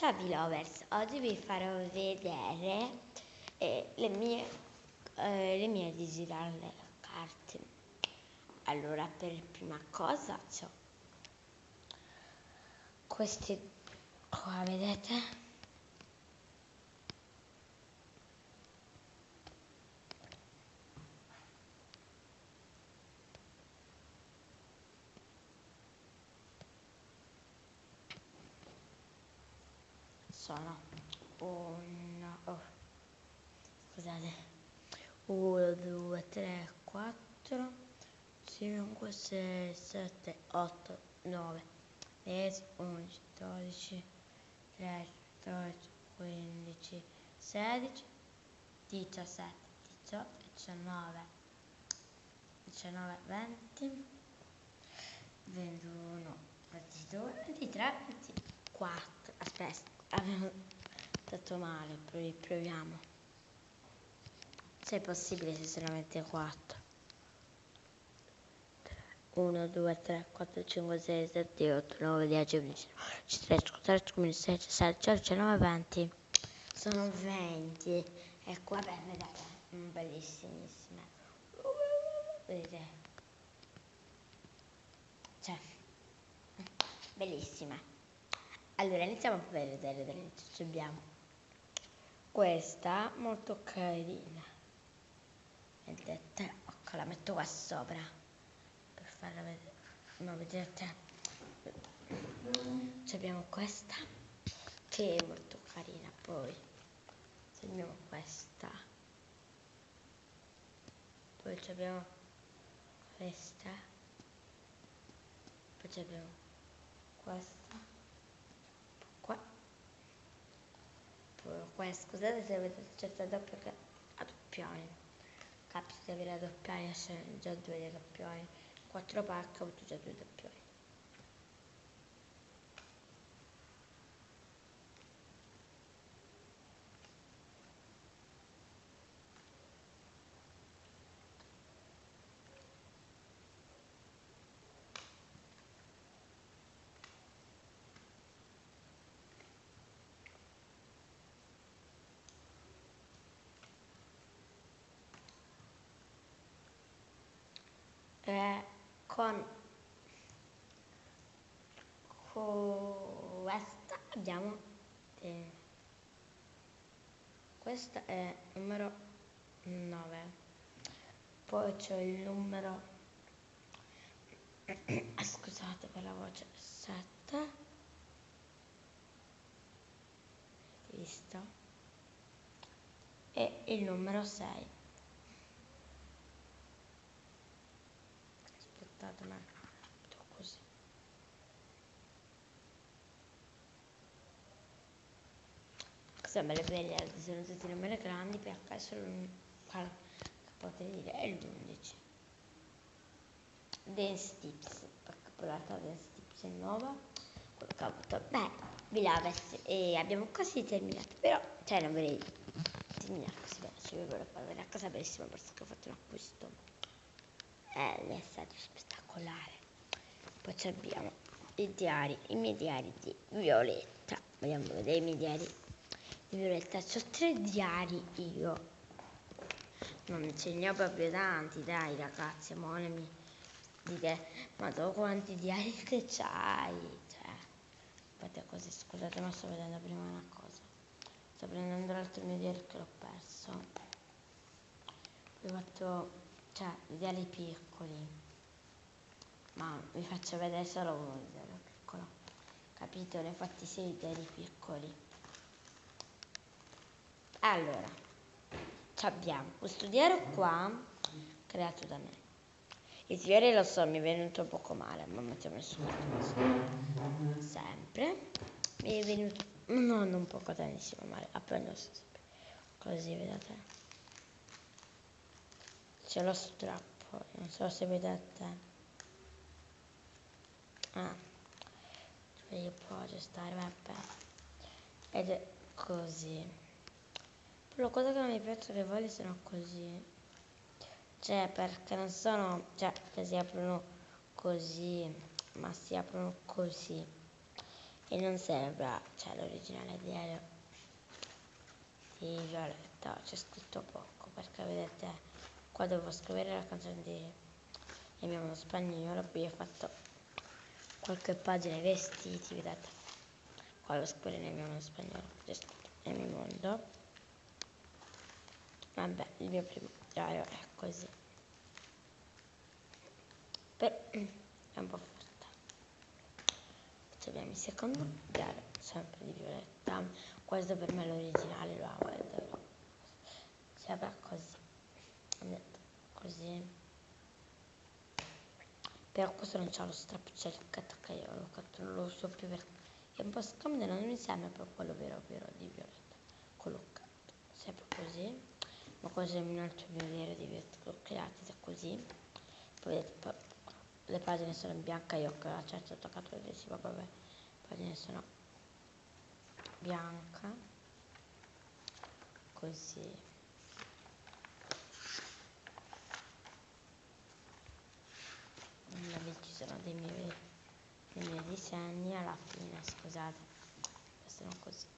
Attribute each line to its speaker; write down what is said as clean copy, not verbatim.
Speaker 1: Ciao Belovers, oggi vi farò vedere le mie digital carte. Allora, per prima cosa ho queste qua, vedete? Sono 1, 2, 3, 4, 5, 6, 7, 8, 9, 10, 11, 12, 13, 14, 15, 16, 17, 18, 19, 19, 20, 21, 22, 23, 24. Aspetta, avevo detto male, proviamo. Se è possibile, se solamente 4. 1, 2, 3, 4, 5, 6, 7, 8, 9, 10, 11, 12, 13, 14, 15, 16, 17, 18, 19, 20. Sono 20. E qua, beh, vedete, bellissimissime. Vedete? Cioè, bellissime. Allora, iniziamo a vedere dall'inizio. Abbiamo questa, molto carina. Vedete? Ok, la metto qua sopra per farla vedere. No, vedete? Abbiamo questa che è molto carina. Poi abbiamo questa. Poi abbiamo questa. Poi abbiamo questa. Qua. Poi questa. Scusate se avete certa doppia che a doppiare. Capita di avere la doppiare, sono già 2 di doppiare. 4 pacche, ho avuto già 2 doppiare. Con questa abbiamo questa è numero 9, poi c'è il numero scusate per la voce, 7, visto, e il numero 6. Aspettate, ma metto così. Sembra belle, sono tutti numeri grandi, perché è solo che potete dire è l'11. Dance Tips, capolata Dance Tips è nuova, quello che ho avuto. Beh, Belovers, e abbiamo quasi terminato, però, cioè non vorrei terminare così bene, se vi volevo far vedere una cosa bellissima perché ho fatto un acquisto, è stato spettacolare. Poi abbiamo i miei diari di Violetta, vogliamo vedere i miei diari di Violetta, ho 3 diari io, non ce ne ho proprio tanti, dai ragazzi, amore mi dite, ma tu quanti diari che c'hai? Cioè, aspetta così, scusate, ma sto vedendo prima una cosa. Sto prendendo l'altro mio diario che l'ho perso. Ho fatto, cioè, i diari piccoli. Ma vi faccio vedere solo uno di diario piccolo. Capito? Ne ho fatti 6 diari piccoli. Allora, abbiamo questo diario qua, creato da me. Il fiore lo so, mi è venuto un poco male, ma mettiamo su sempre. Mi è venuto non un poco tantissimo male, appena sempre. Così vedete. C'è lo strappo, non so se vedete. Cioè io posso stare, vabbè. Ed è così. La cosa che non mi piace che voi sono così. Cioè, perché non sono, cioè, che si aprono così, ma si aprono così. e non sembra, cioè l'originale di Violetta c'è scritto poco, perché vedete qua devo scrivere la canzone di Il mio mondo spagnolo, poi ho fatto qualche pagina ai vestiti, vedete qua devo scrivere Nel mio mondo spagnolo, c'è scritto Nel mio mondo. Vabbè, il mio primo diario è così, però è un po' forte. Poi abbiamo il secondo diario, sempre di Violetta. Questo per me è l'originale, lo amo, è davvero. Sembra così, così. Però questo non c'ha lo strappo, c'è il che io non lo uso più perché è un po' scomodo, non mi sembra proprio quello vero di Violetta. Collocato, sempre così. Ma questo è un altro mio diario di Violetta, l'ho creato così. Poi vedete, le pagine sono in bianca, io che certo ho toccato l'adesivo, vabbè, le pagine sono bianca, così. Ci sono dei miei disegni alla fine, scusate, sono così.